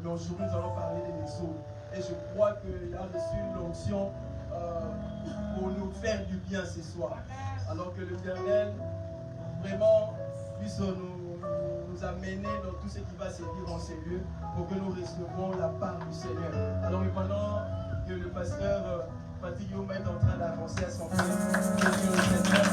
Mais aujourd'hui, nous allons parler de l'exode. Et je crois qu'il a reçu l'onction pour nous faire du bien ce soir. Alors que l'Éternel, vraiment, puisse nous amener dans tout ce qui va se dire en ces lieux pour que nous recevons la part du Seigneur. Alors, pendant que le pasteur Patrick Youm est en train d'avancer à son frère, que Dieu le Seigneur,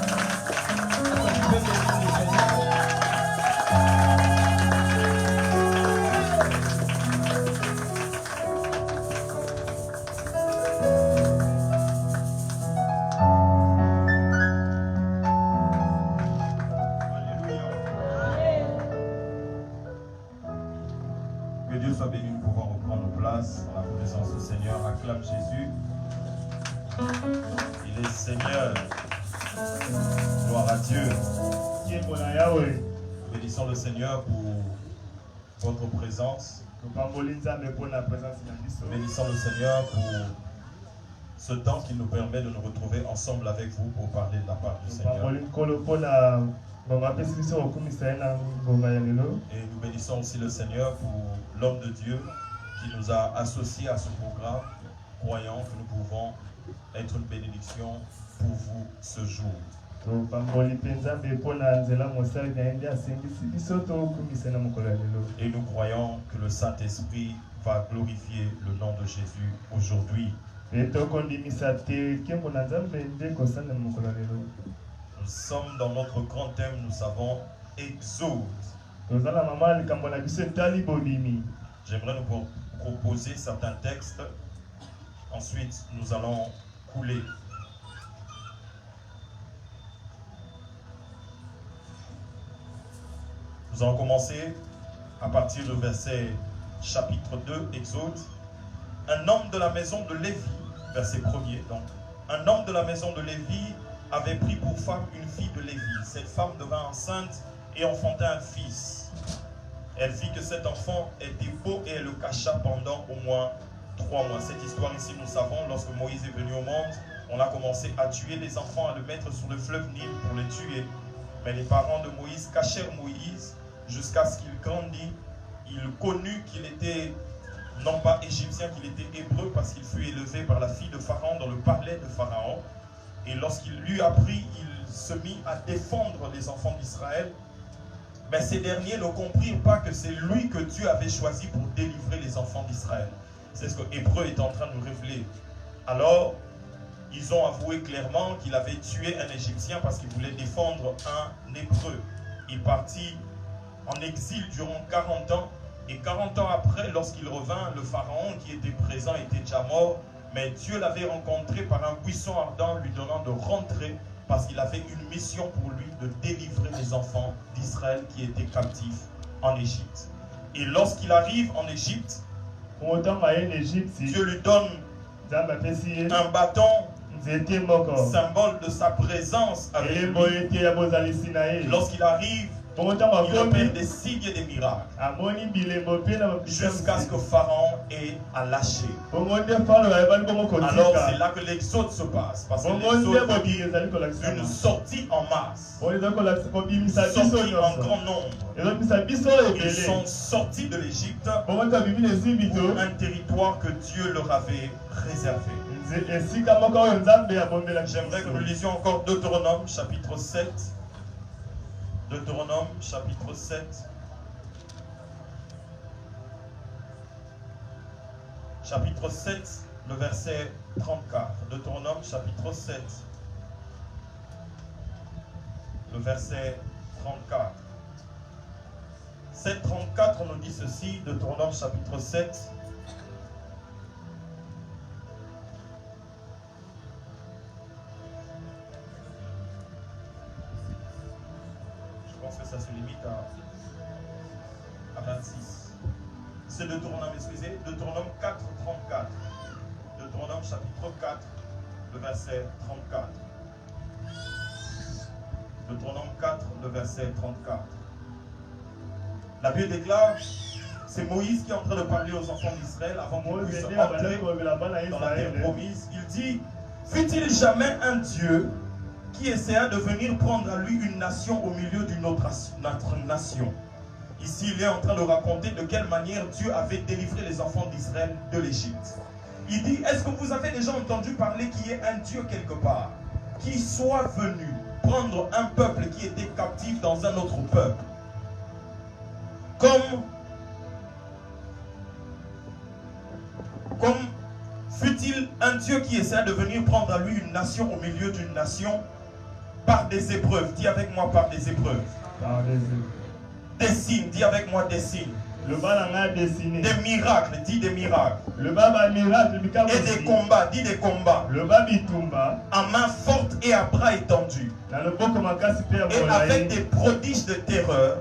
Que Dieu soit béni, nous pouvons reprendre nos places en la connaissance du Seigneur. Acclame Jésus. Il est Seigneur. Gloire à Dieu. Nous bénissons le Seigneur pour votre présence. Nous bénissons le Seigneur pour ce temps qui nous permet de nous retrouver ensemble avec vous pour parler de la part du Seigneur. Et nous bénissons aussi le Seigneur pour l'homme de Dieu qui nous a associés à ce programme, croyant que nous pouvons être une bénédiction pour vous ce jour. Et nous croyons que le Saint-Esprit va glorifier le nom de Jésus aujourd'hui. Nous sommes dans notre grand thème, nous savons, Exode. J'aimerais nous proposer certains textes. Ensuite, nous allons couler. Nous allons commencer à partir du verset chapitre 2, Exode. Un homme de la maison de Lévi, verset 1er. Donc, un homme de la maison de Lévi avait pris pour femme une fille de Lévi. Cette femme devint enceinte et enfanta un fils. Elle vit que cet enfant était beau et elle le cacha pendant au moins 3 mois. Cette histoire ici, nous savons, lorsque Moïse est venu au monde, on a commencé à tuer les enfants, à le mettre sur le fleuve Nil pour les tuer. Mais les parents de Moïse cachèrent Moïse jusqu'à ce qu'il grandit. Il connut qu'il était non pas égyptien, qu'il était hébreu parce qu'il fut élevé par la fille de Pharaon dans le palais de Pharaon. Et lorsqu'il l'eut appris, il se mit à défendre les enfants d'Israël. Mais ces derniers ne comprirent pas que c'est lui que Dieu avait choisi pour délivrer les enfants d'Israël. C'est ce que Hébreu est en train de nous révéler. Alors, ils ont avoué clairement qu'il avait tué un Égyptien parce qu'il voulait défendre un Hébreu. Il partit en exil durant 40 ans. Et 40 ans après, lorsqu'il revint, le Pharaon qui était présent était déjà mort. Mais Dieu l'avait rencontré par un buisson ardent, lui donnant de rentrer parce qu'il avait une mission pour lui de délivrer les enfants d'Israël qui étaient captifs en Égypte. Et lorsqu'il arrive en Égypte, Dieu lui donne un bâton, symbole de sa présence avec lui. Lorsqu'il arrive, il opère des signes et des miracles jusqu'à ce que Pharaon ait à lâcher. Alors c'est là que l'exode se passe, parce que l'exode veut dire une sortie en masse, une sortie en grand nombre. Ils sont sortis de l'Égypte pour un territoire que Dieu leur avait réservé. J'aimerais que nous lisions encore Deutéronome chapitre 7. Deutéronome chapitre 7. Chapitre 7, le verset 34. Deutéronome chapitre 7. Le verset 34. 7, 34 nous dit ceci, Deutéronome chapitre 7. Je pense que ça se limite à 26. C'est Deutéronome, excusez, Deutéronome 4, 34. Deutéronome chapitre 4, le verset 34. Deutéronome 4, le verset 34. La Bible déclare, c'est Moïse qui est en train de parler aux enfants d'Israël avant qu'ils puissent entrer dans la terre promise. Il dit, fut-il jamais un Dieu qui essaya de venir prendre à lui une nation au milieu d'une autre nation? Ici, il est en train de raconter de quelle manière Dieu avait délivré les enfants d'Israël de l'Égypte. Il dit, est-ce que vous avez déjà entendu parler qu'il y ait un Dieu quelque part qui soit venu prendre un peuple qui était captif dans un autre peuple? Comme fut-il un Dieu qui essaie de venir prendre à lui une nation au milieu d'une nation par des épreuves. Dis avec moi, par des épreuves. Par des épreuves. Des signes, dis avec moi, des signes. Le bas n'a dessiné. Des miracles, dis des miracles. Le bas va miracle, et des combats, dis des combats. Le bas bitumba. À main forte et à bras étendus. Et avec des prodiges de terreur,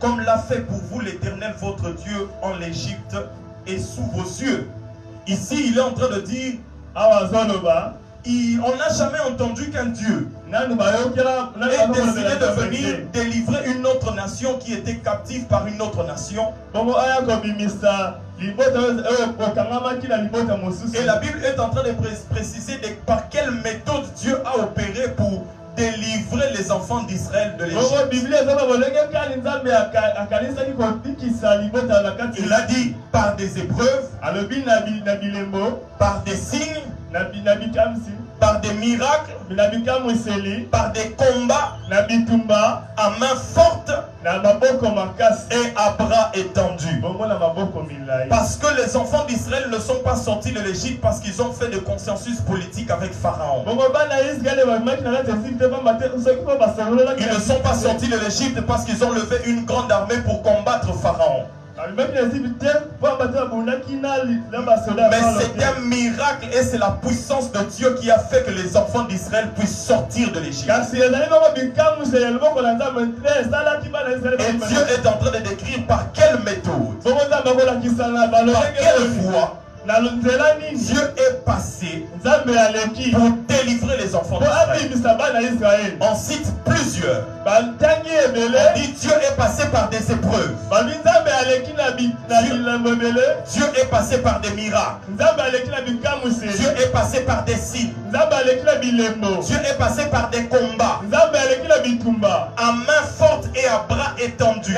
comme l'a fait pour vous l'Éternel votre Dieu en l'Égypte et sous vos yeux. Ici, il est en train de dire, on n'a jamais entendu qu'un Dieu ait décidé de venir délivrer une autre nation qui était captive par une autre nation. Et la Bible est en train de préciser par quelle méthode Dieu a opéré pour délivrer les enfants d'Israël de l'Égypte. Il a dit par des épreuves, par des signes, par des miracles, par des combats, à main forte et à bras étendus. Parce que les enfants d'Israël ne sont pas sortis de l'Égypte parce qu'ils ont fait de consensus politique avec Pharaon. Ils ne sont pas sortis de l'Égypte parce qu'ils ont levé une grande armée pour combattre Pharaon. Mais c'est un miracle et c'est la puissance de Dieu qui a fait que les enfants d'Israël puissent sortir de l'Égypte. Et Dieu est en train de décrire par quelle méthode, par quelle voie Dieu est passé pour délivrer les enfants d'Israël. On cite plusieurs. On dit Dieu est passé par des épreuves. Dieu est passé par des miracles. Dieu est passé par des signes. Dieu est passé par des combats. À main forte et à bras étendus.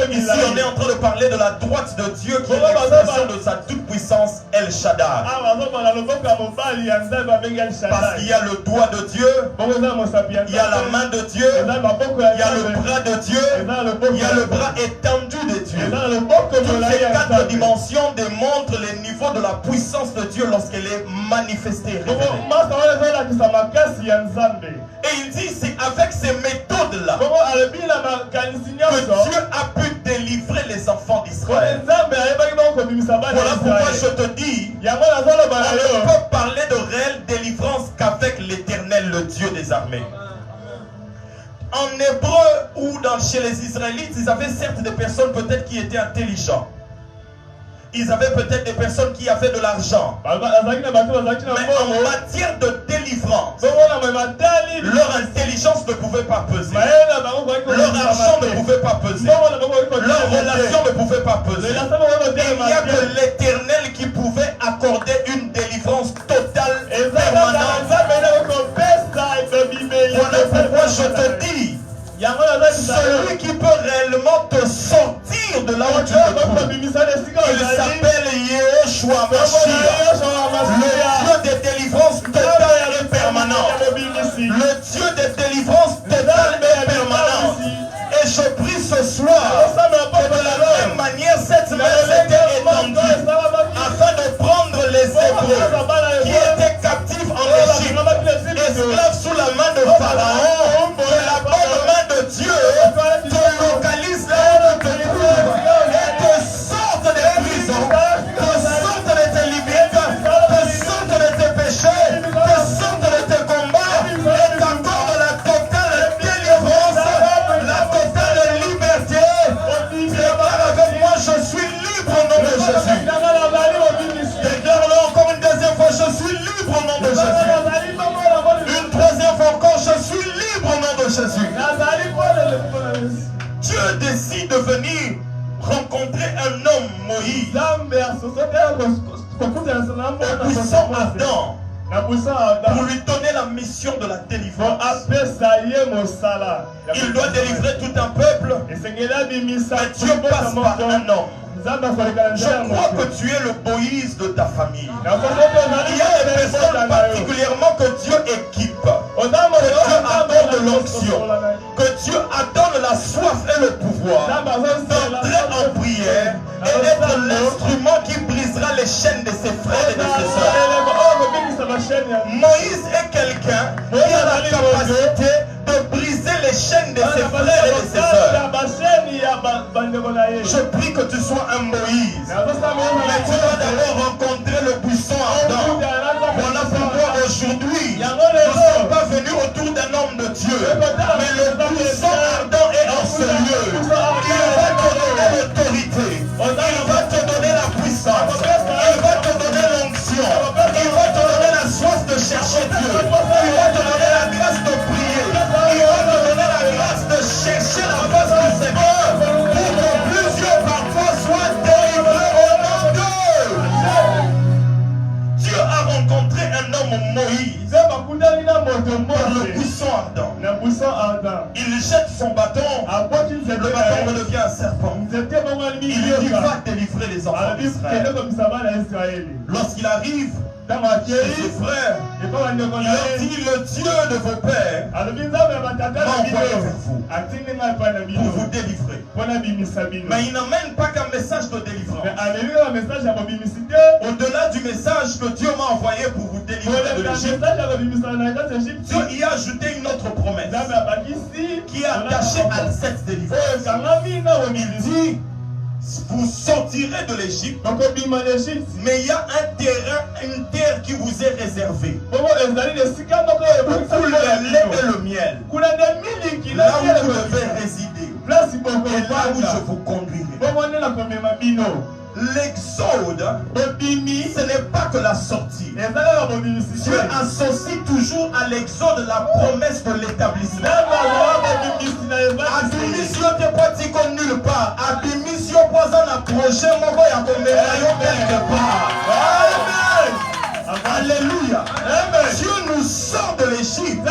Ici on est en train de parler de la droite de Dieu qui est l'expression de sa toute-puissance El Shaddai. Parce qu'il y a le doigt de Dieu, il y a la main de Dieu, il y a le bras de Dieu, il y a le bras étendu de Dieu. Toutes ces quatre dimensions démontrent les niveaux de la puissance de Dieu lorsqu'elle est manifestée. Et il dit, c'est avec ces méthodes-là que Dieu a pu délivrer les enfants d'Israël. Voilà pourquoi je te dis, on ne peut parler de réelle délivrance qu'avec l'Éternel, le Dieu des armées. En hébreu ou chez les Israélites, ils avaient certes des personnes peut-être qui étaient intelligentes. Ils avaient peut-être des personnes qui avaient de l'argent. Mais en matière de délivrance, leur intelligence ne pouvait pas peser. Leur argent ne pouvait pas peser. Leur relation ne pouvait pas peser. Il n'y a que l'Éternel qui pouvait accorder une délivrance totale et permanente. Voilà pourquoi je te dis, celui qui peut réellement te sortir de là où tu te trouves, il s'appelle Yeshua Mashiach, le Dieu des délivrances totales et permanentes. Le Dieu des délivrances totales et permanentes. Et je prie ce soir que de la même manière cette main s'était étendue afin de prendre les Hébreux qui étaient captifs en Égypte, esclaves sous la main de Pharaon, que la bonne main de Dieu te localise là où tu te trouves et te sorte des prisons, te sorte de tes limites, te sorte de tes péchés, te sorte de tes combats et t'accorde la totale délivrance, la totale liberté. Déclare avec moi, je suis libre au nom de Jésus. Déclare-le encore une deuxième fois, je suis libre au nom de Jésus. Une troisième fois encore, je suis libre au nom de Jésus. Dieu décide de venir rencontrer un homme, Moïse, au puissant ardent, pour lui donner la mission de la délivrance. Il doit délivrer tout un peuple, mais Dieu passe par un homme. Je crois que tu es le Moïse de ta famille. Il y a des personnes particulièrement que Dieu équipe, que Dieu accorde l'onction, que Dieu accorde la soif et le pouvoir d'entrer en prière et être l'instrument qui brisera les chaînes de ses frères et de ses sœurs. Moïse est quelqu'un qui a la capacité de briser les chaînes de ses frères et de ses sœurs. Je prie que tu sois un Moïse, mais tu dois d'abord rencontrer le buisson ardent. Voilà pourquoi aujourd'hui, nous ne sommes pas venus autour d'un homme de Dieu, mais le buisson ardent est en ce lieu. Il va te donner l'autorité, il va te donner la puissance, il va te donner l'onction, il va te donner la soif de chercher Dieu, il va te donner la grâce de prier, il va te donner la grâce de chercher la face du Seigneur pour que plusieurs parfois soient délivrés au nom d'eux. Dieu a rencontré un homme Moïse par le buisson ardent. Il jette son bâton, le bâton redevient un serpent. Il lui dit va délivrer les enfants d'Israël. Lorsqu'il arrive chez ses frères, il leur dit le Dieu de vos pères m'a envoyé vers vous pour vous délivrer. Mais il n'amène pas qu'un message de délivrance. Au-delà du message que Dieu m'a envoyé pour vous délivrer de l'Égypte, Dieu y a ajouté une autre promesse qui est attachée à cette délivrance. Il dit vous sortirez de l'Égypte, mais il y a un terrain, une terre qui vous est réservée pour le lait et le miel, là où vous devez résider et là où je vous conduirai. L'exode, ce n'est pas que la sortie. Dieu associe toujours à l'exode la promesse de l'établissement. Abimission te pas comme nulle part. Abimission pas un projet, mon gars, quelque part. Alléluia. Dieu nous sort de l'Égypte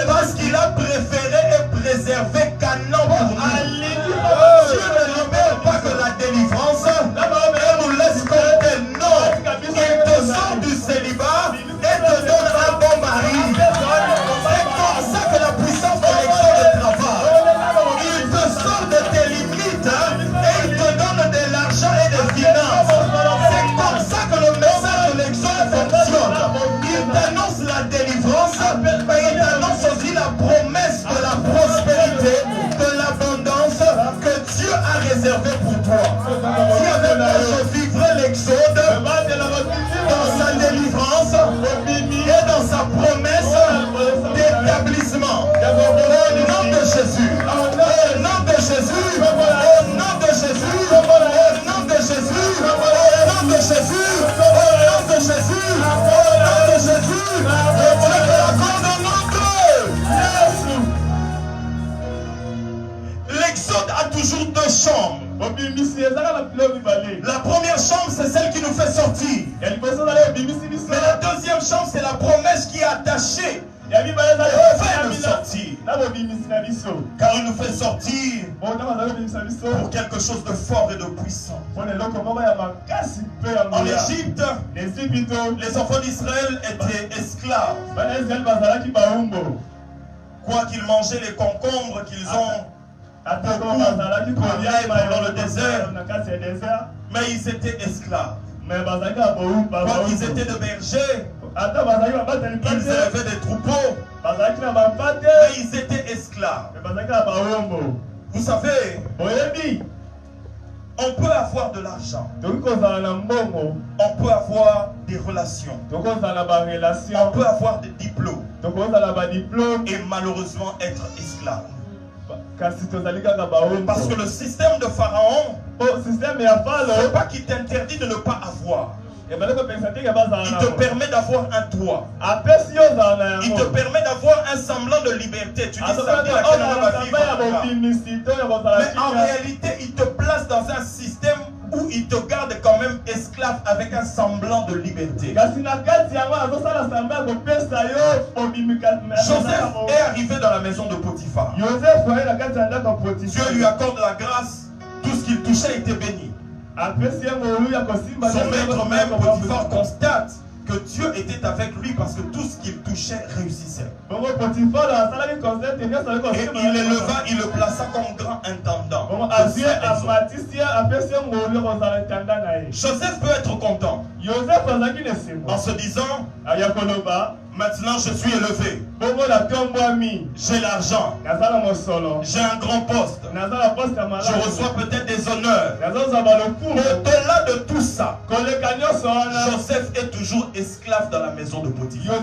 parce qu'il a préféré et préservé Canaan pour nous. Dieu ne libère pas que la délivrance et nous laisse compter. Non, il te sort du célibat et te donne un bon mari. C'est comme ça que la puissance de l'exode travaille. Il te sort de tes limites et il te donne de l'argent et des finances. C'est comme ça que le message de l'exode fonctionne. Il t'annonce la délivrance, mais il t'annonce aussi la promesse de la prospérité, de l'abondance que Dieu a réservé pour toi. Si avec moi je vivrai l'exode dans sa délivrance et dans sa promesse d'établissement. Au nom de Jésus, au nom de Jésus, au nom de Jésus, au nom de Jésus, au nom de Jésus, au nom de Jésus, au nom de Jésus, Dieu te l'accorde au nom de l'exode a toujours deux chambres. La première chambre, c'est celle qui nous fait sortir. Mais la deuxième chambre, c'est la promesse qui est attachée au fait de sortir. Car il nous fait sortir pour quelque chose de fort et de puissant. En Égypte, les enfants d'Israël étaient esclaves. Quoi qu'ils mangeaient les concombres qu'ils ont dans le désert, mais ils étaient esclaves. Quand ils étaient de bergers, ils élevaient des troupeaux, mais ils étaient esclaves. Vous savez, on peut avoir de l'argent, on peut avoir des relations, on peut avoir des diplômes et malheureusement être esclave. Parce que le système de Pharaon, c'est pas qu'il t'interdit de ne pas avoir. Il te permet d'avoir un toit. Il te permet d'avoir un semblant de liberté. Tu dis ça, mais en réalité, il te place dans un système où il il te garde quand même esclave avec un semblant de liberté. Joseph est arrivé dans la maison de Potiphar. Dieu lui accorde la grâce, tout ce qu'il touchait était béni. Son maître même, Potiphar, constate que Dieu était avec lui parce que tout ce qu'il touchait réussissait. Et il l'éleva, il le plaça comme grand intendant. Joseph peut être content en se disant, maintenant je suis élevé, j'ai l'argent, j'ai un grand poste, je reçois peut-être des honneurs. Au-delà de tout ça, Joseph est toujours esclave dans la maison de Potiphar.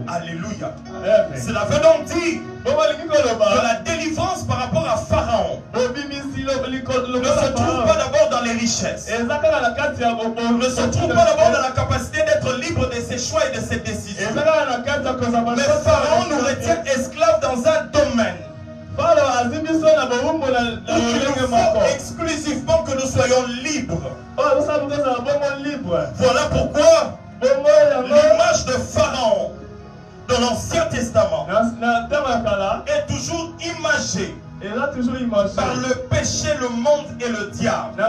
Alléluia. Cela veut donc dire que la délivrance par rapport à Pharaon ne se trouve pas d'abord dans les richesses, ne se trouve pas d'abord dans la capacité d'être libre de ses choix et de ses décisions. Mais Pharaon nous retient esclaves dans un domaine où il faut exclusivement que nous soyons libres. Voilà pourquoi l'image de Pharaon dans l'Ancien Testament est toujours imagée par le péché, le monde et le diable.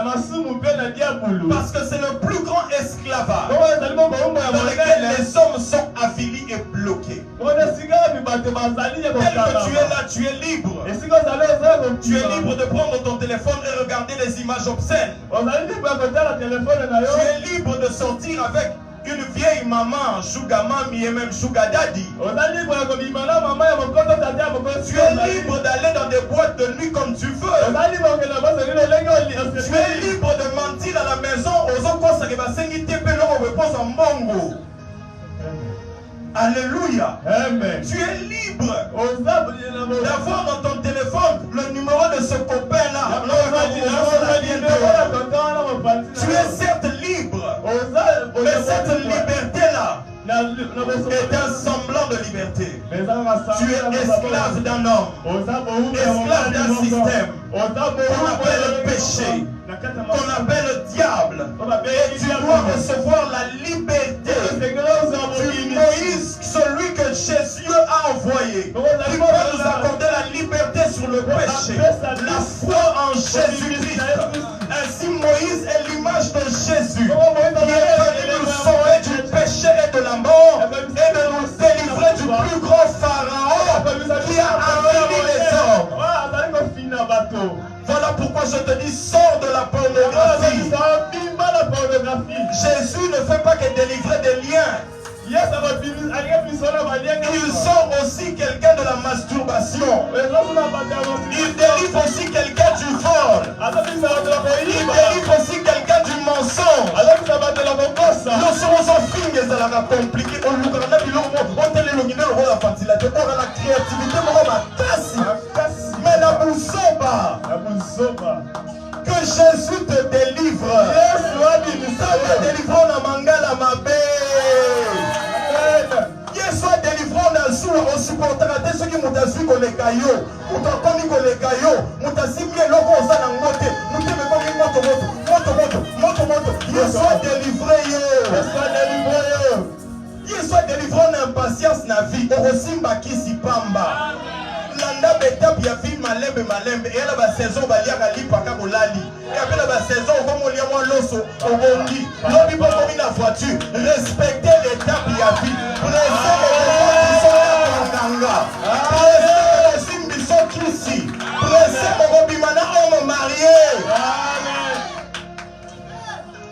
Parce que c'est le plus grand esclavage dans lequel les hommes sont avilis et bloqués. Tel que tu es là, tu es libre. Tu es libre de prendre ton téléphone et regarder les images obscènes. Tu es libre de sortir avec une vieille maman, Sugar Mami et même Sugar Daddy. Tu es libre d'aller dans des boîtes de nuit comme tu veux. Tu es libre de mentir à la maison aux autres. Alléluia. Amen. Tu es libre d'avoir dans ton téléphone le numéro de ce copain-là. Tu es certes libre, mais cette liberté-là est un semblant de liberté. Tu es esclave d'un homme, esclave d'un système qu'on appelle le péché, qu'on appelle le diable. Et tu dois recevoir la liberté du Moïse, celui que Jésus a envoyé, qui peut nous accorder la liberté sur le péché, la foi en Jésus-Christ. Ainsi Moïse est l'image de Jésus, qui est venu nous sauver du péché et de la mort, et de nous délivrer du plus grand pharaon qui a avili les hommes. Voilà pourquoi je te dis, sors de la pornographie. Jésus ne fait pas que délivrer des liens. Il sort aussi quelqu'un de la masturbation. Il délivre aussi quelqu'un du vol. Il délivre aussi quelqu'un du mensonge. Nous sommes en film et ça l'a compliqué. On a la créativité, mais la boussoba. Que Jésus te délivre. Soit délivrant la mangala ma soit délivrant dans le sous, on supportera ceux qui m'ont dit qu'on les caillots. On t'a connu qu'on les caillots. On t'a dit que l'on a un moté. On t'a dit que soit délivré. Il soit délivré en impatience na vie. Orosimba kisi pamba. Landa beta bia vie malembe. Et elle a la saison balia gali paka bolali. Et après la saison on va molia moi loso au bondi. L'homme peut comme la voiture. Respectez l'étape bia vie. Pressez les gens qui sont là kanganga. Pressez les simbi sont ici. Pressez mon bimana homme marié.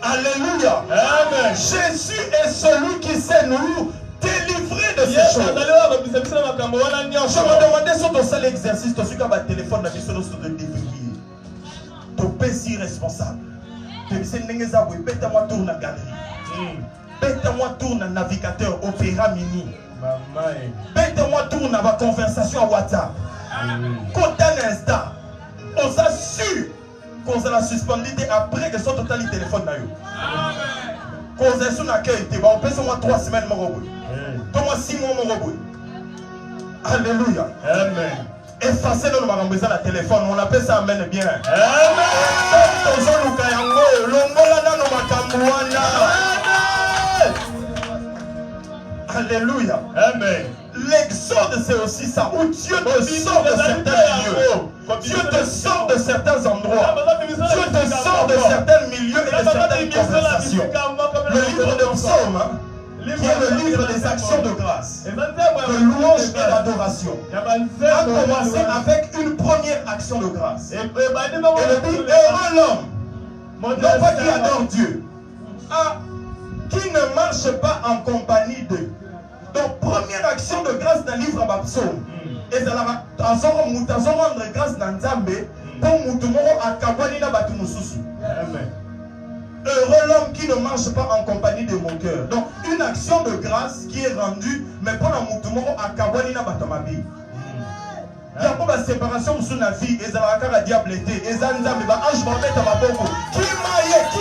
Alléluia. Amen. Jésus est celui qui sait nous délivrer de ces choses. Je me demandais si tu as l'exercice, tu as un téléphone, tu as de déverrouiller. Tu es si responsable. Tu es bête-moi tour la galerie. Bête-moi tour le navigateur Opéra Mini. Bête-moi tour la conversation à WhatsApp. Quand un instant, on s'assure qu'on a suspendu après que son total le téléphone. Quand on a son accueil, on peut 3 semaines. 6 mois. Alléluia. Amen. effacer dans le la téléphone. On appelle ça amène bien. Alléluia. Amen. L'exode, c'est aussi ça, où Dieu te sort de certains lieux. Dieu te sort de certains endroits. Dieu te sort de certains milieux et de certaines conversations. Le livre de Psaume, qui est le livre des actions de grâce, de louange et d'adoration, a commencé avec une première action de grâce. Et le dit, heureux l'homme, non pas qui adore Dieu, qui ne marche pas en compagnie d'eux. Donc, première action de grâce dans le livre de Psaume. Et ça va rendre grâce dans Nzambe pour Moutoumoro à Kabani na Batumususu. Heureux l'homme qui ne marche pas en compagnie de mon cœur. Donc, une action de grâce qui est rendue, mais pour la Moutoumoro à Kabani na Batomabi. Il y a pas de séparation sous la vie, et ça va faire la diable été. Et ça, Nzambe va ange va mettre ma boco. Qui maille, qui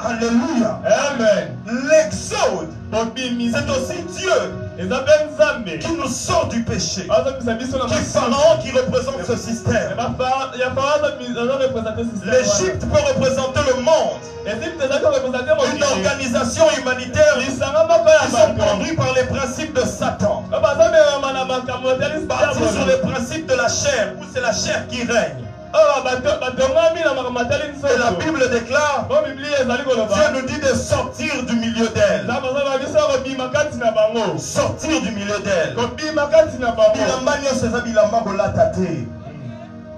alléluia. Amen. L'exode, c'est aussi Dieu qui nous sort du péché. Qui Pharaon qui représente ce système. L'Égypte peut représenter le monde. Une organisation humanitaire qui sont conduits par les principes de Satan. Basés sur les principes de la chair, où c'est la chair qui règne. Et la Bible déclare, Dieu nous dit de sortir du milieu d'elle. Sortir du milieu d'elle.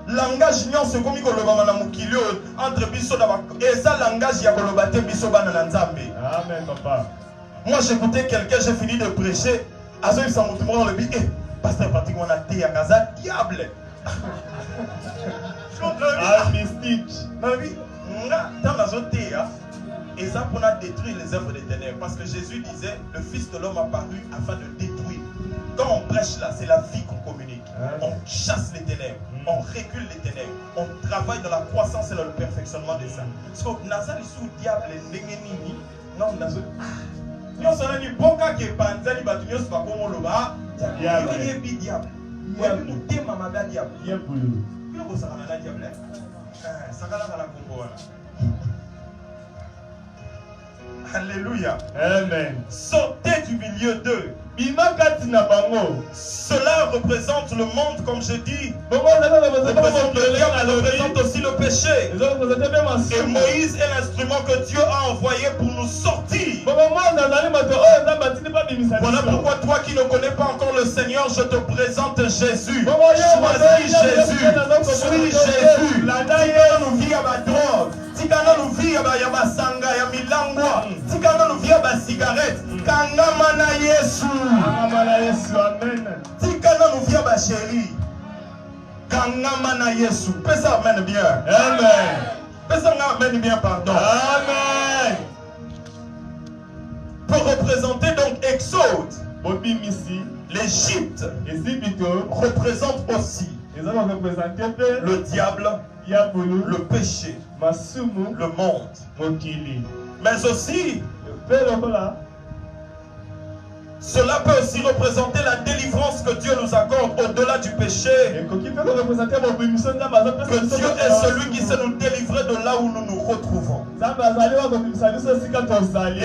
Langage nyonso c'est comme koloba na mukili entre biso et ça langage ya koloba te biso bana na Nzambe. Amen papa. Moi j'écoutais quelqu'un, j'ai fini de prêcher, azo ça mutumo le bi pasteur Patrick on a té ya kaza diable. Mystique. Et ça pour détruire les œuvres des ténèbres. Parce que Jésus disait, le Fils de l'homme apparu afin de détruire. Quand on prêche là, c'est la vie qu'on communique. On chasse les ténèbres, on recule les ténèbres, on travaille dans la croissance et dans le perfectionnement des saints. Parce que Nazar est sous diable, non, Nazar. Nous sommes les boka qui est panzani, nous sommes pas comme le bas. Il y a un diable. Il y a un diable. Alléluia. Amen. Sortez du milieu d'eux. Cela représente le monde, comme je dis. Représente le diable, représente aussi le péché. Et Moïse est l'instrument que Dieu a envoyé pour nous sortir. Voilà pourquoi toi qui ne connais pas encore le Seigneur, je te présente Jésus. Choisis Jésus. Suis Jésus. Tika nous vit à ma drogue. Tika nous vit à ma sanga, ya milangwa. Tika nous vit à ma cigarette. Kangamana Yesu. Amen. Tika nous vit à ma chérie. Kangamana Yesu. Pesa amen bien. Amen. Pesa amen bien, pardon. Amen. Pour représenter donc Exode, l'Égypte représente aussi le diable, le péché, le monde, mais aussi cela peut aussi représenter la délivrance que Dieu nous accorde au-delà du péché. Que Dieu est celui qui sait nous délivrer de là où nous nous retrouvons. Et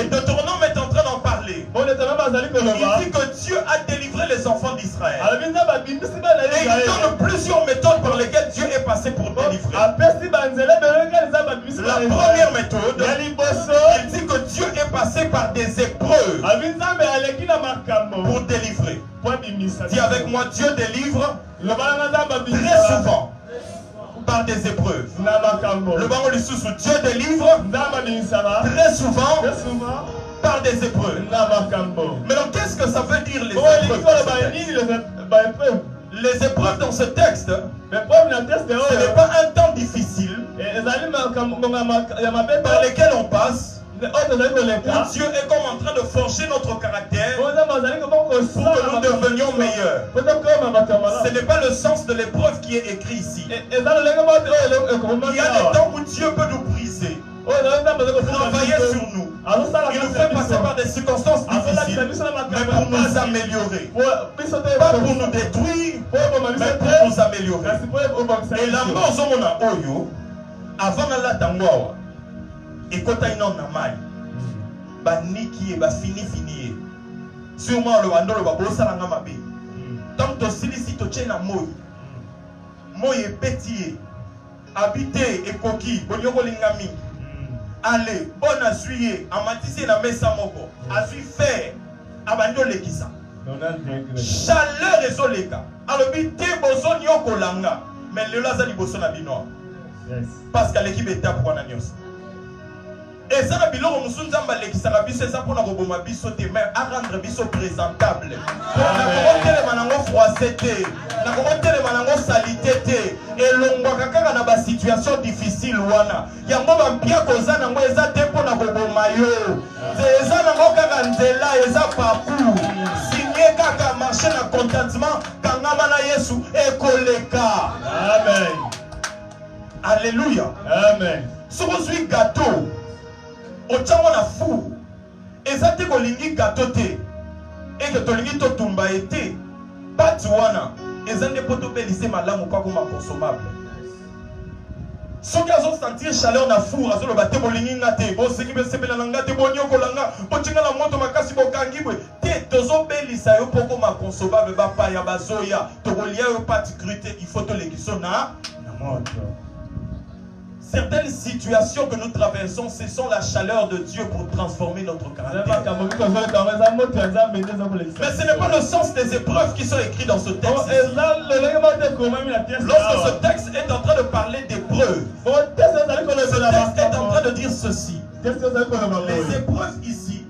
Deutéronome est en train d'en parler. Il dit que Dieu a délivré les enfants d'Israël. Et il donne plusieurs méthodes par lesquelles Dieu est passé pour délivrer. La première méthode, il dit que Dieu est passé par des épreuves pour délivrer. Dis avec moi, Dieu délivre très souvent par des épreuves. Le bango du sous Dieu délivre très souvent par des épreuves. Mais donc qu'est-ce que ça veut dire les épreuves? Les épreuves dans ce texte, ce n'est pas un temps difficile par lesquels on passe. Où Dieu est comme en train de forger notre caractère pour que nous devenions meilleurs. Ce n'est pas le sens de l'épreuve qui est écrit ici. Il y a des temps où Dieu peut nous briser, travailler sur nous, Il nous fait passer par des circonstances difficiles, mais pour nous améliorer. Pas pour nous détruire, mais pour nous améliorer. Et la mort au Oyo, avant la Tangwawa, et quand il y a un maille, baniki et fini. Sûrement le wando le babosa la ngamabe. Tant que si tu tiens à moi, est petit, habité et coquille, bonyoko lingami. Allez, bon à suyer, à matisser la mesa moko, à suivre faire, à bando le kisa. Chaleur et soleka. Alors, bité boson yoko langa, mais le lazali boson a binoa. Parce que l'équipe est à pour un agneau. Et ça, la biloko musunzamba lekisaka biso eza pona koboma biso te mais à rendre biso présentable. Na kotelema nango froissé te, na kotelema nango salité te, elongwaka kaka na ba situation difficile wana. Yango ba mpia koza nango eza te pona koboma yo. Eza nango kaka nzela eza parcours. Signé kaka marcher na contentement kangama na Yesu ekoleka. Amen. Alléluia. Amen. Si vous suivez gâteau, au tchamon a fou, et ça te kolingi gâteau te, et que tolingi to tumba été, pas tuana, et ça ne peut pas bélisser ma langue ou pas comme consommable. Ceux qui ont senti chaleur na four, azo le bate bolingi ngate, bon c'est qui veut se bela ngate, bon nyoko langa, bon tinga la moto makasi bokangi bwe, te tozo belisa yo poko ma consommable ba pa ya bazoya, to kolia yo particularité, il faut to lekiso na moto. Certaines situations que nous traversons, ce sont la chaleur de Dieu pour transformer notre caractère. Mais ce n'est pas le sens des épreuves qui sont écrites dans ce texte. Lorsque ce texte est en train de parler d'épreuves, ce texte est en train de dire ceci. Les épreuves ici,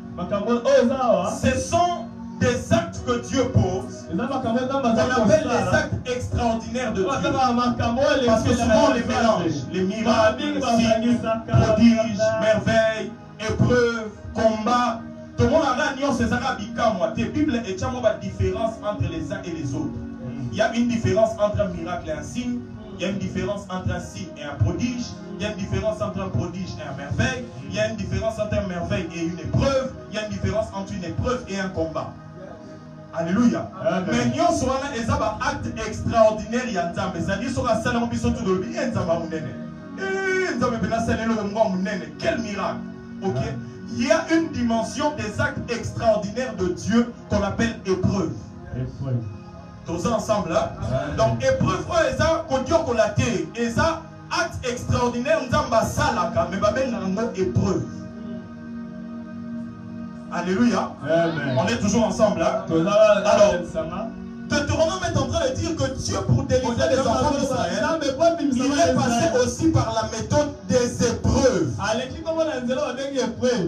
ce sont des actes que Dieu pose, on appelle les actes extraordinaires de Dieu. Parce que souvent on les mélange. Les miracles, signes, prodiges, merveilles, épreuves, combats. Tout le monde a réuni ces arabes. La Bible est une différence entre les uns et les autres. Il y a une différence entre un miracle et un signe. Il y a une différence entre un signe et un prodige. Il y a une différence entre un prodige et un merveille. Il y a une différence entre un merveille et une épreuve. Il y a une différence entre une épreuve et un combat. Alléluia. Mais nous sommes un acte extraordinaire. C'est-à-dire quel miracle. Okay? Il y a une dimension des actes extraordinaires de Dieu qu'on appelle épreuve. Tous ensemble là. Donc épreuve, et ça, acte extraordinaire, nous avons mais épreuve. Alléluia. Amen. On est toujours ensemble là. Alors, Deutéronome est en train de dire que Dieu, pour délivrer les enfants d'Israël, il est passé aussi par la méthode des épreuves.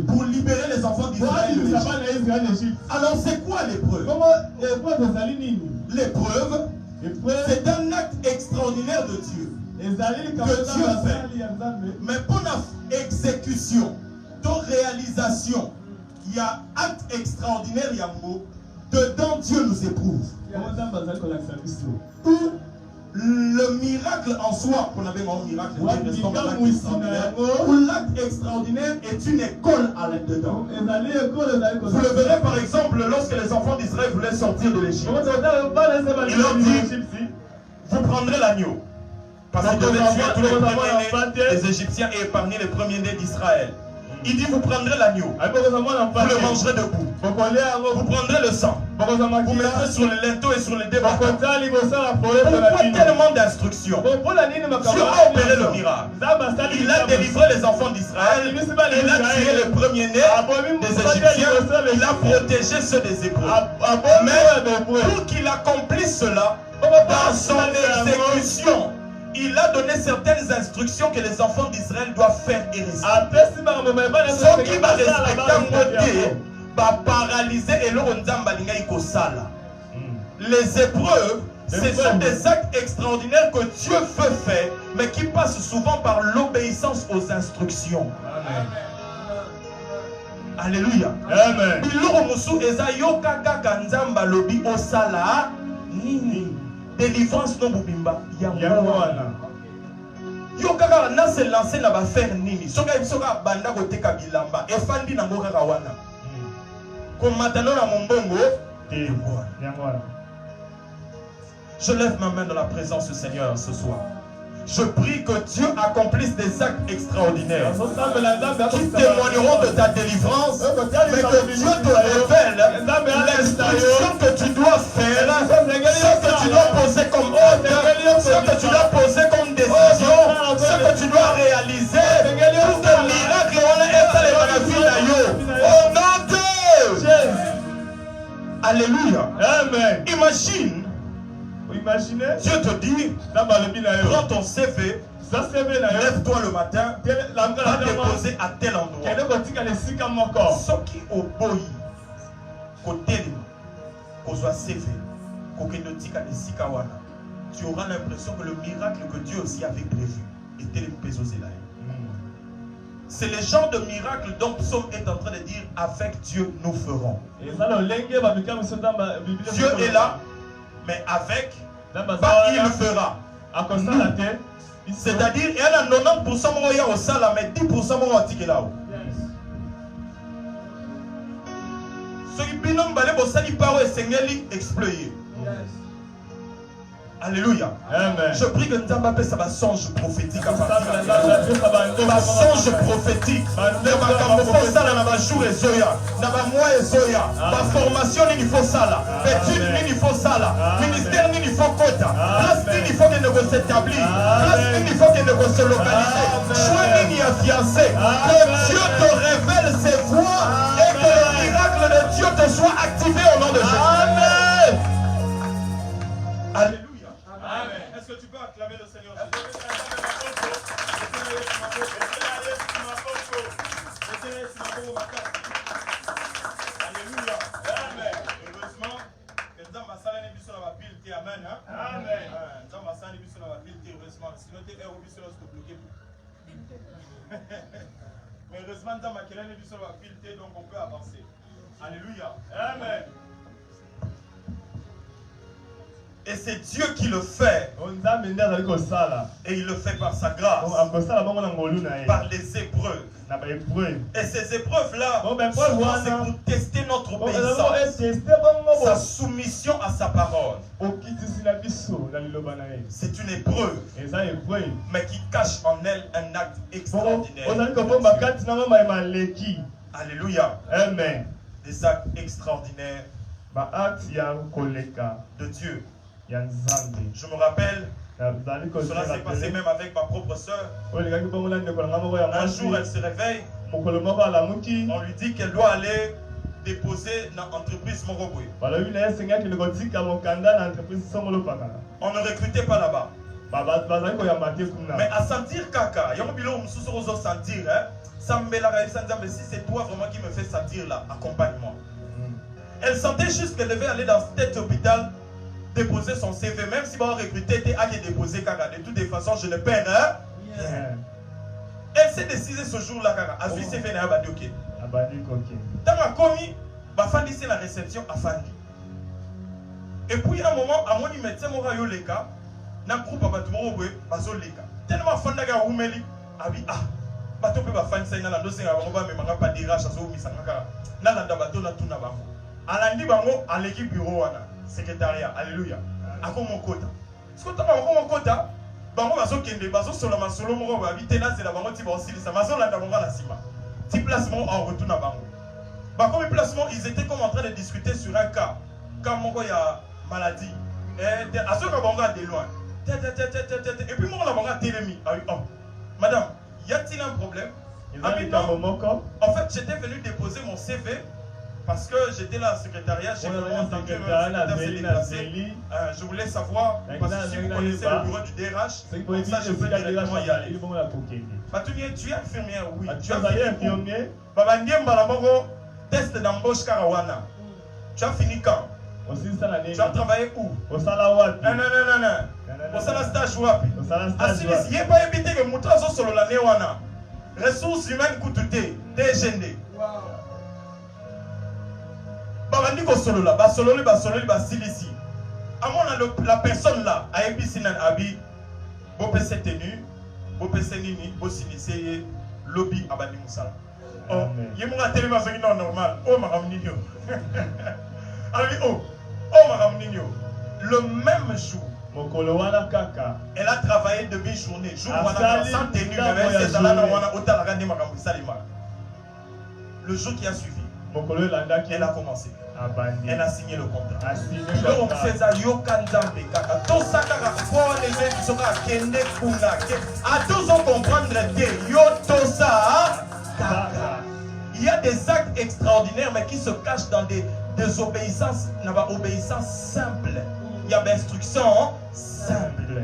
Pour libérer les enfants d'Israël. Alors, c'est quoi l'épreuve? L'épreuve, c'est un acte extraordinaire de Dieu. Que Dieu fait. Mais pour l'exécution, de réalisation, il y a acte extraordinaire, il y a un mot. Dedans, Dieu nous éprouve. Ou le miracle en soi, qu'on avait un miracle, ou l'acte extraordinaire est une école à l'intérieur. Vous le verrez par exemple lorsque les enfants d'Israël voulaient sortir de l'Égypte. Il leur dit, vous prendrez l'agneau. Parce qu'ils devaient tuer tous les premiers-nés des Égyptiens et épargner les premiers-nés d'Israël. Il dit, vous prendrez l'agneau, vous le mangerez debout, vous prendrez le sang, vous mettrez sur le linteau et sur les débats. Pourquoi tellement d'instructions? Dieu a opéré le miracle. Il a délivré les enfants d'Israël, il a tué les premiers-nés des Égyptiens, il a protégé ceux des Hébreux. Mais pour qu'il accomplisse cela, dans son exécution, il a donné certaines instructions que les enfants d'Israël doivent faire et respecter. Ce qui va respecter un côté va paralyser et le les épreuves, ce sont des actes extraordinaires que Dieu veut faire, mais qui passent souvent par l'obéissance aux instructions. Amen. Alléluia. Amen. Délivrance non bubimba. Yo kaka na se lancer na ba faire nini. Soka bisoka banda ko teka bilamba. E fandi na ngoka kawana. Comme maintenant na mombongo. Je lève ma main dans la présence du Seigneur ce soir. Je prie que Dieu accomplisse des actes extraordinaires qui témoigneront de ta délivrance, mais que Dieu te révèle l'instruction que tu dois faire, ce que tu dois poser comme ordre, ce que tu dois poser comme décision, ce que tu dois réaliser pour que le miracle soit la vie d'ailleurs. Au nom de Jésus. Alléluia. Amen. Imagine. Imaginez, Dieu te dit, prends ton CV, lève-toi le matin, va déposer à tel endroit. Ce qui au boy, côté qu'on soit CV, tu auras l'impression que le miracle que Dieu aussi avait prévu était le pézosé là. C'est le genre de miracle dont Psaume est en train de dire, avec Dieu nous ferons. Dieu est là. Mais avec, il fera. C'est-à-dire, il y a 90% au salaire, mais 10% au ticket là-haut. Ce qui binom balé pour ça, il parle et Seigneur exployer. Alléluia. Amen. Je prie que Nzamba ça va songe prophétique à partir de la songe prophétique. Il va jour et zoya, mois et zoya, ma formation il faut ça là, études il faut ça là, ministère il faut quota, place il faut qu'il ne s'établir, place il faut qu'il ne se localiser, choix il a fiancé. Que Dieu te révèle ses voies et que le miracle de Dieu te soit activé au nom de Jésus. Amen. Alléluia. Est-ce que tu peux acclamer le Seigneur Jésus? Alléluia. Amen. Heureusement, dans ma salle, il y a une pilte. Amen. Amen. Dans ma salle, il y a une pilte. Heureusement. Sinon, tu es bloqué. Mais heureusement, dans ma salle, il y a une pilte. Donc, on peut avancer. Alléluia. Amen. Et c'est Dieu qui le fait. Et il le fait par sa grâce. Par les épreuves. Et ces épreuves-là, c'est pour tester notre obéissance. Sa soumission à sa parole. C'est une épreuve. Mais qui cache en elle un acte extraordinaire. Alléluia. Amen. Des actes extraordinaires de Dieu. Je me rappelle, cela s'est passé même avec ma propre soeur. Un jour, elle se réveille. On lui dit qu'elle doit aller déposer dans l'entreprise Moroboué. On ne recrutait pas là-bas. Mais à sentir caca, il y a un bilan où nous sentir, si c'est toi vraiment qui me fais sentir là, accompagne-moi. Elle sentait juste qu'elle devait aller dans cet hôpital déposer son CV, même si on recruté était à déposer caca. De toutes les façons, je ne perds rien. Elle s'est décidée ce jour-là, caca. A suivi CV n'a pas dit ok. Dans ma commis, Bafandi c'est la réception à Fandi. Et puis à un moment, à mon médecin m'a eu les cas. Dans le groupe, tellement Fanda a roumeli. Abi ah, bateau peut Bafandi ça n'a pas de mais m'a pas dirage à ce où misanga. N'a la bateau na tout na bango. À l'andi bango à l'équipe bureau wana. Secrétariat, alléluia. À quoi mon quota? Ce que tu as mon quota, bango bazo kende bazo solo masolo moko habiter là c'est la bango ti ba aussi ça mazo la bango la sima. Ti placement en retour na bango. Ba comme placement ils étaient comme en train de discuter sur un cas. Quand moko y a maladie. Et à ce que bango de loin. Et puis moi la bango télémi. Ah oui, oh. Madame, y a-t-il un problème? En fait, j'étais venu déposer mon CV. Parce que j'étais là au secrétariat, j'ai entendu je voulais savoir, parce que si vous connaissez le bureau du DRH, comme ça je peux directement y aller. Tu es infirmière, oui. Tu es infirmière. Test d'embauche Karawana. Tu as fini quand? Tu as travaillé où? Non. Au salaire stage wapi? Il n'y a pas évité que Moutra soit sur l'année wana. Ressources humaines coûtent DGND. Babandi ko solo la, ba solo silisi. À mon la personne là, a ébissé nan abi, bopé cette tenue, Bopesenini, Bosinissé, lobby Abani Moussala. Amen. Il m'a télé ma non normal. Oh ma ramnigno. Alors oh ma ramnigno. Le même jour. Mokolo wana kaka. Elle a travaillé demi-journée. Jour où on Asali a sans tenue, na mais voyage c'est dans la journée. on a autant la gagné ma salima. Le jour qui a suivi, Mokolo landa ki elle a commencé. abandi. Elle a signé le contrat. A signé le Donc contrat. c'est ça yokanzambe kaka. Tout ça kaka pour les gens qui sont à kende kuna. À tous on comprendre te yo tout ça kaka. Il y a des actes extraordinaires mais qui se cachent dans des désobéissances, n'a pas obéissance simple. Il y a des instructions simples.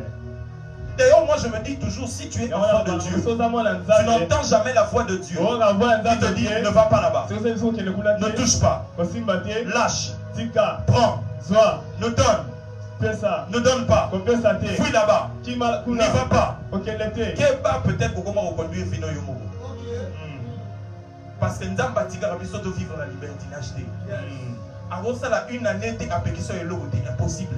D'ailleurs, moi je me dis toujours, si tu es enfant de Dieu, tu n'entends jamais la voix de Dieu. Il te dit, ne va pas là-bas. Ne touche pas. Lâche. Prends. Ne donne. Ne donne pas. Fuis là-bas. N'y va pas. Keba peut-être comment reconduire Vino Yomo. Parce que nous avons bâti de vivre la libertinage. Alors ça, une année, tu as péché sur le lot, c'est impossible.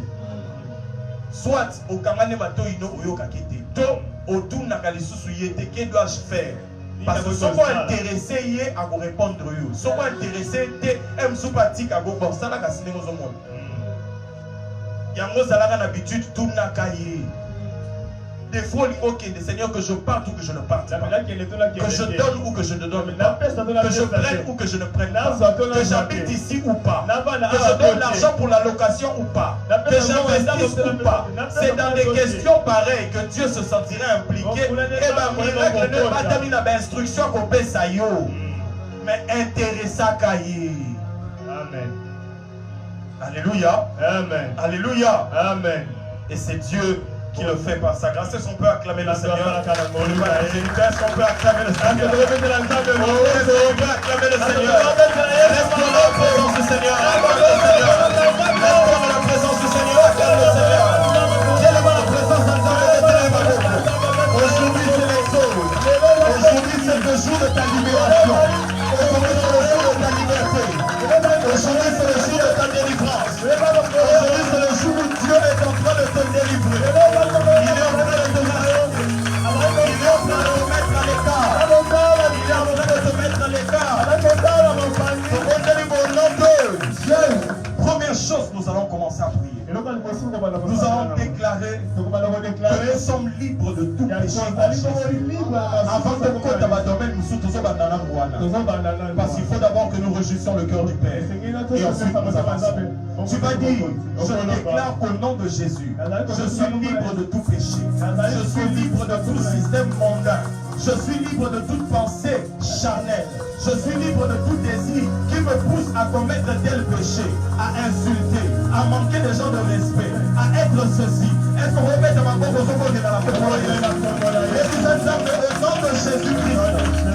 Soit au Kamane Bato Ino Oyoka Kete, to au tout Nakalisusu Yete, que dois-je faire? Parce que ceux qui sont intéressés à vous répondre, ceux qui sont intéressés, t'es sympathique à vous voir ça, là, c'est nos monde. Il y a une habitude, tout Nakaye. Des fois, ok, le Seigneur, que je parte ou que je ne parte pas. Que je donne ou que je ne donne pas. Que je prenne ou que je ne prenne pas. Que j'habite ici ou pas. Que je donne l'argent pour la location ou pas. Que j'investisse ou pas. C'est dans des questions pareilles que Dieu se sentirait impliqué. Et bien, miracle ne pas terminer l'instruction qu'on paie ça yo. Mais intéressé à cahier. Amen. Alléluia. Amen. Alléluia. Amen. Et c'est Dieu qui le fait par sa grâce. Est-ce qu'on peut acclamer le Seigneur? Est-ce qu'on peut acclamer le Seigneur? Est-ce qu'on peut acclamer le Seigneur? Restons dans la présence du Seigneur. Acclame le Seigneur. Restons dans la présence du Seigneur. Acclame le Seigneur. Quelle est la présence d'un homme? Aujourd'hui c'est l'exode. Aujourd'hui c'est le jour de ta libération. Aujourd'hui c'est le jour de ta liberté. Aujourd'hui c'est le jour de ta délivrance. Aujourd'hui c'est le jour où Dieu est en train de te délivrer. Il est en train de te marcher. Il est en train de te mettre à l'écart. Il est en train de te mettre à l'écart. Au nom de Dieu. Première chose, nous allons commencer à prier. Nous allons déclarer que nous sommes libres de tout péché. Avant de côté à domaine, parce qu'il faut d'abord que nous réjouissions le cœur du Père. Et ensuite nous avançons. Tu vas dire, je déclare au nom de Jésus, je suis libre de tout péché. Je suis libre de tout système mondain. Je suis libre de toute pensée charnelle. Je suis libre de tout désir qui me pousse à commettre de tels péchés, à insulter, à manquer des gens de respect, à être ceci. Est-ce qu'on remet dans ma boque aux hommes dans la parole? Au nom de Jésus-Christ,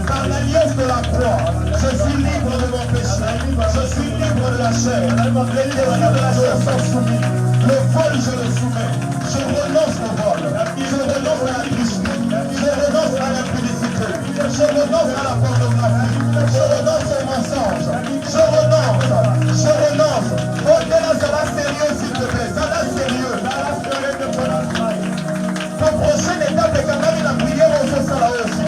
par l'alliance de la croix, je suis libre de mon péché. Je suis libre de la chair. Les désirs de la chair sont soumis. Le vol, je le soumets. Je renonce au vol. Je renonce à la tricherie. Je renonce à l'impudicité. Je renonce à la pornographie. Je renonce au mensonge. Je renonce. Au-delà, ça va sérieux, s'il te plaît. Ça va sérieux. Ton prochaine étape est quand même la prière au Sosala aussi.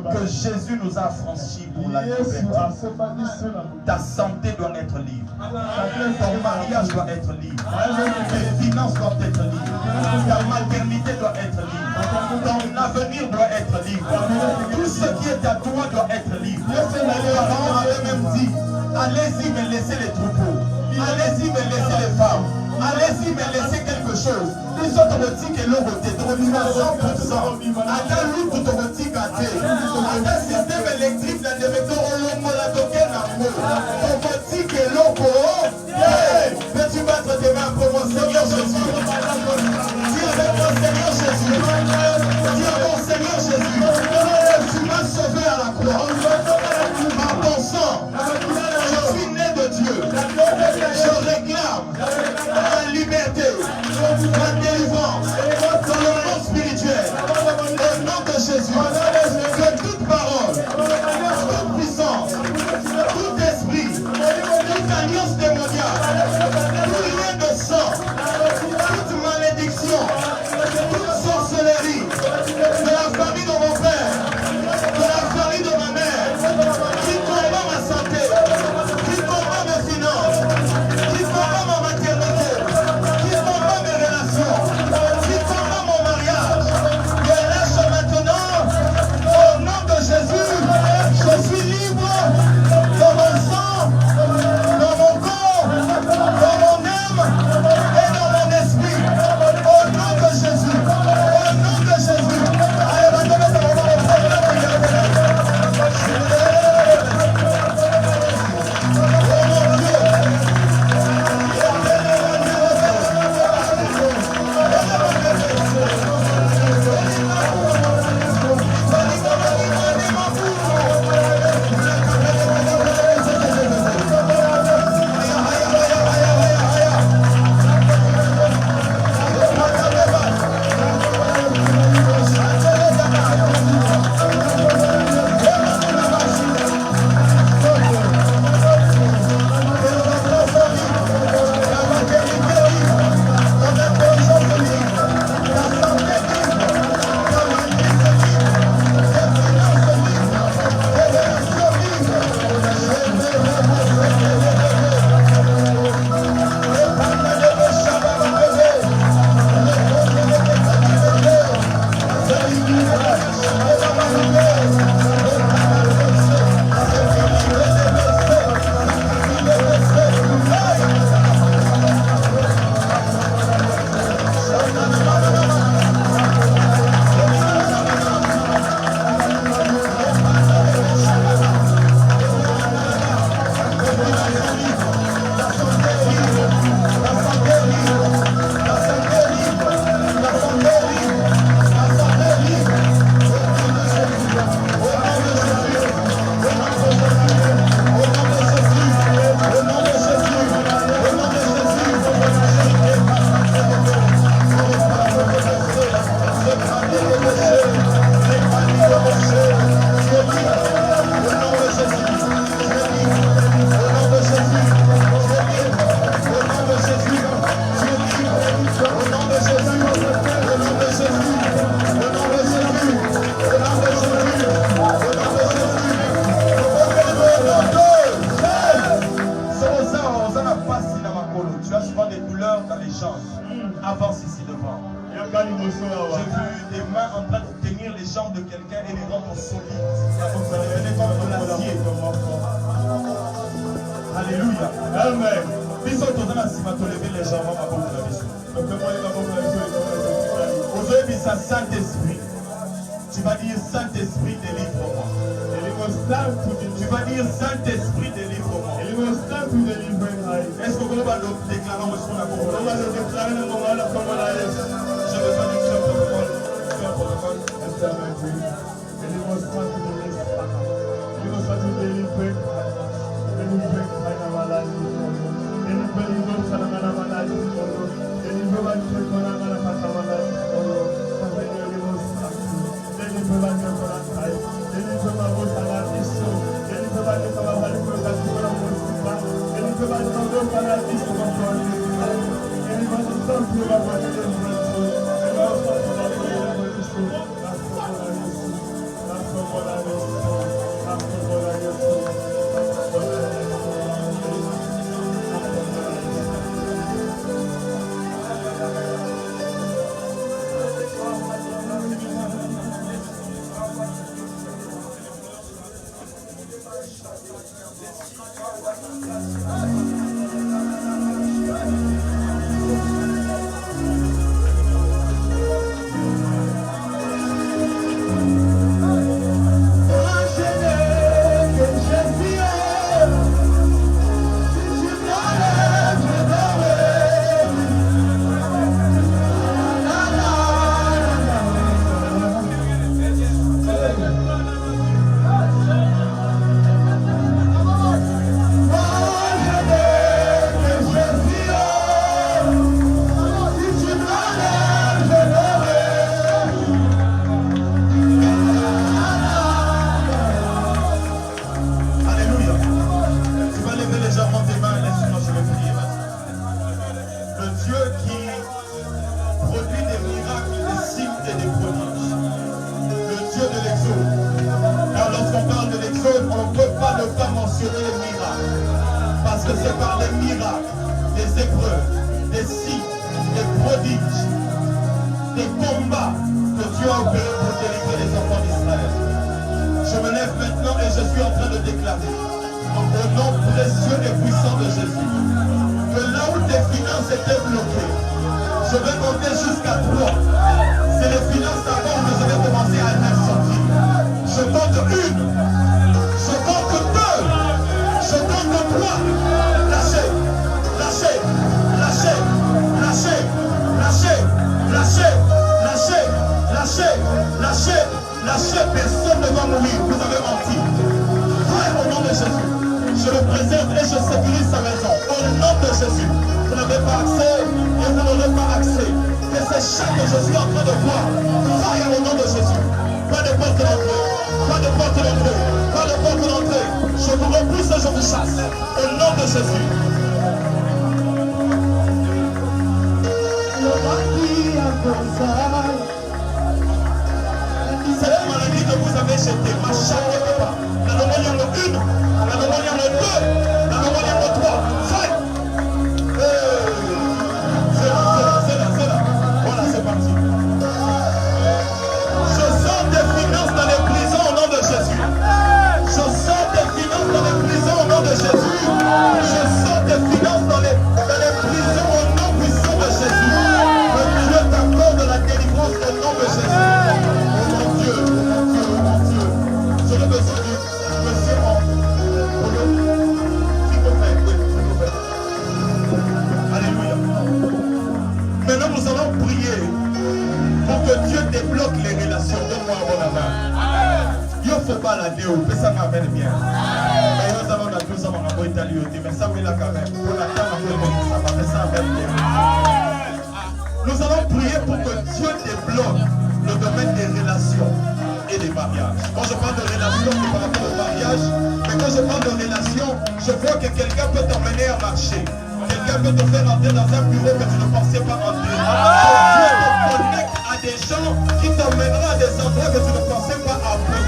Que Jésus nous a franchis pour la liberté. Ta santé doit être libre. Ton mariage doit être libre. Tes finances doivent être libres. Ta maternité doit être libre. Ton venir doit être libre. Tout ce qui est à toi doit être libre. Les parents avaient même dit, allez-y mais laissez les troupeaux. Allez-y mais laissez les femmes. Allez-y mais laissez quelque chose. Ils sont automatique et l'eau voté. Automatique à 100%. À ta route automatique à thé. À ta système électrique la déméto au long la toquée n'a pas. Automatique et l'eau pour. Peux-tu battre tes mains pour mon Seigneur Jésus? Dis avec mon Seigneur Jésus. Dis à mon Seigneur Jésus. Tu m'as sauvé à la croix. Par ton sang. Je suis né de Dieu. Je réclame la liberté, la délivrance dans le monde spirituel. Au nom de Jésus, que toute parole, toute puissance, tout esprit, toute alliance démoniaque, tout lien de sang, toute malédiction, toute sorcellerie de la famille de mon père, de la famille de ma mère, qui combat ma santé, qui combat mes finances, qui combat ma maternité, qui combat mes relations, qui combat mon mariage, je lâche maintenant, au nom de Jésus, je suis libre dans mon sang, dans mon corps, dans mon âme et dans mon esprit, au nom de Jésus, au nom de Jésus. Allez, Saint-Esprit. Tu vas dire Saint-Esprit, délivre-moi. Tu vas dire Saint-Esprit, délivre-moi. Est-ce que vous va le déclarer au son accord? Je veux pas dire ce protocole. That's Dieu qui produit des miracles, des signes et des prodiges. Le Dieu de l'Exode. Car lorsqu'on parle de l'Exode, on ne peut pas ne pas mentionner les miracles. Parce que c'est par les miracles, des épreuves, des signes, des prodiges, des combats que Dieu a opéré pour délivrer les enfants d'Israël. Je me lève maintenant et je suis en train de déclarer, au nom précieux et puissant de Jésus, que là où tes finances étaient bloquées, je vais compter jusqu'à 3. C'est les finances d'abord que je vais commencer à les sortir. Je compte 1, je compte 2, je compte 3. Lâchez, lâchez, lâchez, lâchez, lâchez, lâchez, lâchez, lâchez, lâchez, lâchez. Personne ne va mourir. Vous avez menti. Frère, au nom de Jésus, je le préserve et je sécurise sa maison. Au nom de Jésus, vous n'avez pas accès et vous n'aurez pas accès. Et c'est ça que je suis en train de voir. Frère, au nom de Jésus, pas de porte d'entrée, pas de porte d'entrée, pas de porte d'entrée. Je vous repousse et je vous chasse. Au nom de Jésus. Cette maladie que vous avez jetée, ma chatte n'est pas. La pneumonie en 1, la pneumonie en 2, la pneumonie en 3. C'est là. Voilà, c'est parti. Je sors des finances dans les prisons au nom de Jésus. Je sors des finances dans les prisons au nom de Jésus. Je sors des finances dans les prisons au nom puissant de Jésus. Que Dieu t'accorde la délivrance au nom de Jésus. Oh mon Dieu, oh mon Dieu. J'aurais besoin de monsieur en polo. S'il vous plaît, oui, s'il vous plaît. Alléluia. Maintenant, nous allons prier pour que Dieu débloque les relations. Donne-moi un bon amen. Il ne faut pas la déo, mais ça m'amène bien. Mais nous avons la douce avant la Italie, mais ça me l'a quand même. Pour la terre, mais ça m'amène bien. Nous allons prier pour que Dieu débloque le domaine des relations et des mariages. Quand je parle de relations, c'est par rapport au mariage. Mais quand je parle de relations, je vois que quelqu'un peut t'emmener à marcher. Quelqu'un peut te faire entrer dans un bureau que tu ne pensais pas entrer. Dieu te connecte à des gens qui t'emmèneront à des endroits que tu ne pensais pas arriver,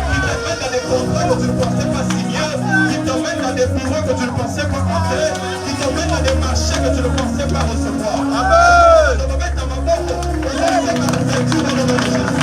qui t'emmènent dans des contrats que tu ne pensais pas signer, qui t'emmènent dans des bureaux que tu ne pensais pas entrer, qui t'emmènent dans des marchés que tu ne pensais pas recevoir. Amen. Je me mets dans ma porte et je sais que c'est Dieu dans le nom de Jésus.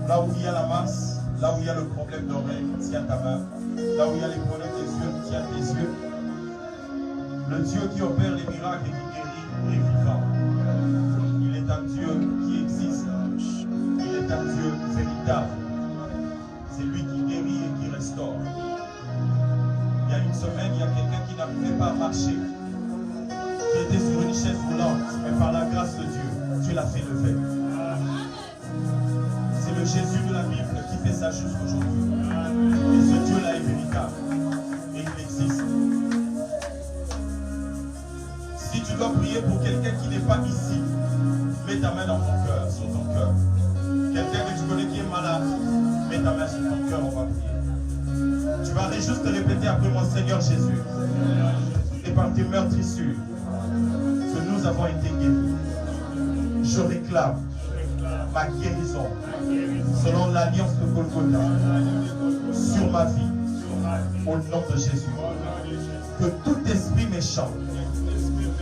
Là où il y a la masse, là où il y a le problème d'oreille, tiens ta main. Là où il y a les problèmes des yeux, tiens tes yeux. Le Dieu qui opère les miracles et qui guérit est vivant. Il est un Dieu qui existe. Il est un Dieu véritable. C'est lui qui guérit et qui restaure. Il y a une semaine, il y a quelqu'un qui n'arrivait pas à marcher, qui était sur une chaise roulante, mais par la grâce de Dieu, Dieu l'a fait lever. C'est le Jésus de la Bible qui fait ça jusqu'aujourd'hui. Et ce Dieu-là est véritable. Et il existe. Si tu dois prier pour quelqu'un qui n'est pas ici, mets ta main dans ton cœur, sur ton cœur. Quelqu'un que tu connais qui est malade, mets ta main sur ton cœur, on va prier. Tu vas juste te répéter après moi, Seigneur Jésus, et par tes meurtrissures, que nous avons été guéris. Je réclame ma guérison selon l'alliance de Golgotha sur ma vie, au nom de Jésus. Que tout esprit méchant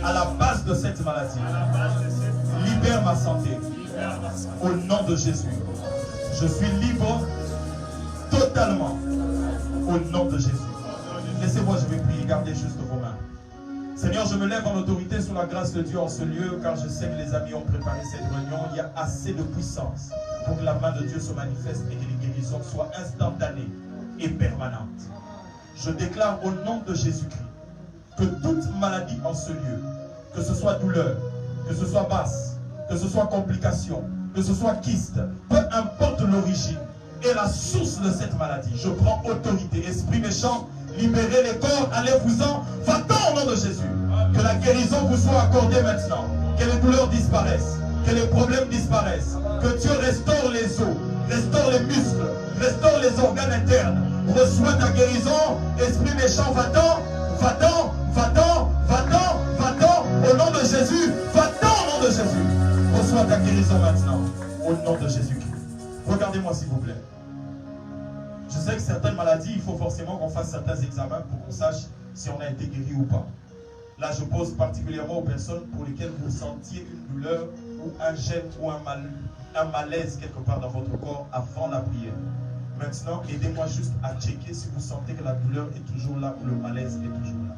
à la base de cette maladie libère ma santé au nom de Jésus. Je suis libre totalement au nom de Jésus. Laissez-moi, je vais prier, gardez juste vos mains. Seigneur, je me lève en autorité sous la grâce de Dieu en ce lieu, car je sais que les amis ont préparé cette réunion. Il y a assez de puissance pour que la main de Dieu se manifeste et que les guérisons soient instantanées et permanentes. Je déclare au nom de Jésus-Christ que toute maladie en ce lieu, que ce soit douleur, que ce soit basse, que ce soit complication, que ce soit kyste, peu importe l'origine et la source de cette maladie, je prends autorité. Esprit méchant, libérez les corps, allez-vous-en, va-t'en au nom de Jésus. Que la guérison vous soit accordée maintenant, que les douleurs disparaissent, que les problèmes disparaissent, que Dieu restaure les os, restaure les muscles, restaure les organes internes. Reçois ta guérison, esprit méchant, va-t'en, va-t'en, va-t'en, va-t'en, va-t'en, au nom de Jésus, va-t'en au nom de Jésus. Reçois ta guérison maintenant, au nom de Jésus-Christ. Regardez-moi s'il vous plaît. Je sais que certaines maladies, il faut forcément qu'on fasse certains examens pour qu'on sache si on a été guéri ou pas. Là, je pose particulièrement aux personnes pour lesquelles vous sentiez une douleur ou un gêne ou un malaise quelque part dans votre corps avant la prière. Maintenant, aidez-moi juste à checker si vous sentez que la douleur est toujours là ou le malaise est toujours là.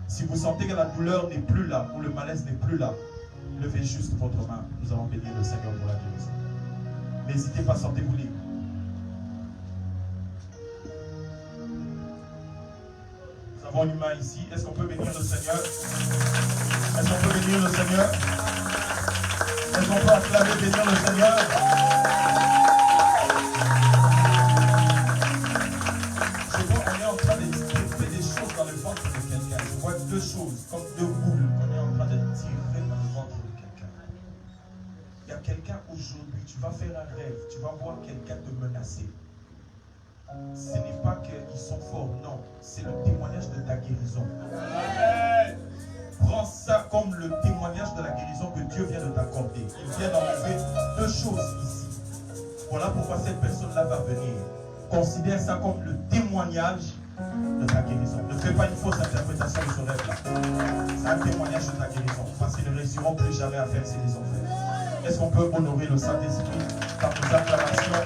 Si vous sentez que la douleur n'est plus là ou le malaise n'est plus là, levez juste votre main. Nous allons bénir le Seigneur pour la guérison. N'hésitez pas, sentez-vous libre. Nous avons une main ici. Est-ce qu'on peut bénir le Seigneur? Est-ce qu'on peut bénir le Seigneur? Est-ce qu'on peut acclamer, bénir le Seigneur? Je vois qu'on est en train de tirer des choses dans le ventre de quelqu'un. Je vois deux choses, comme deux boules qu'on est en train de tirer dans le ventre de quelqu'un. Il y a quelqu'un aujourd'hui, tu vas faire un rêve, tu vas voir quelqu'un te menacer. Ce n'est pas qu'ils sont forts, non. C'est le témoignage de ta guérison. Prends ça comme le témoignage de la guérison que Dieu vient de t'accorder. Il vient d'enlever deux choses ici. Voilà pourquoi cette personne-là va venir. Considère ça comme le témoignage de ta guérison. Ne fais pas une fausse interprétation de ce rêve-là. C'est un témoignage de ta guérison. Parce qu'ils ne réussiront plus jamais à faire ce qu'ils ont fait. Est-ce qu'on peut honorer le Saint-Esprit par nos acclamations?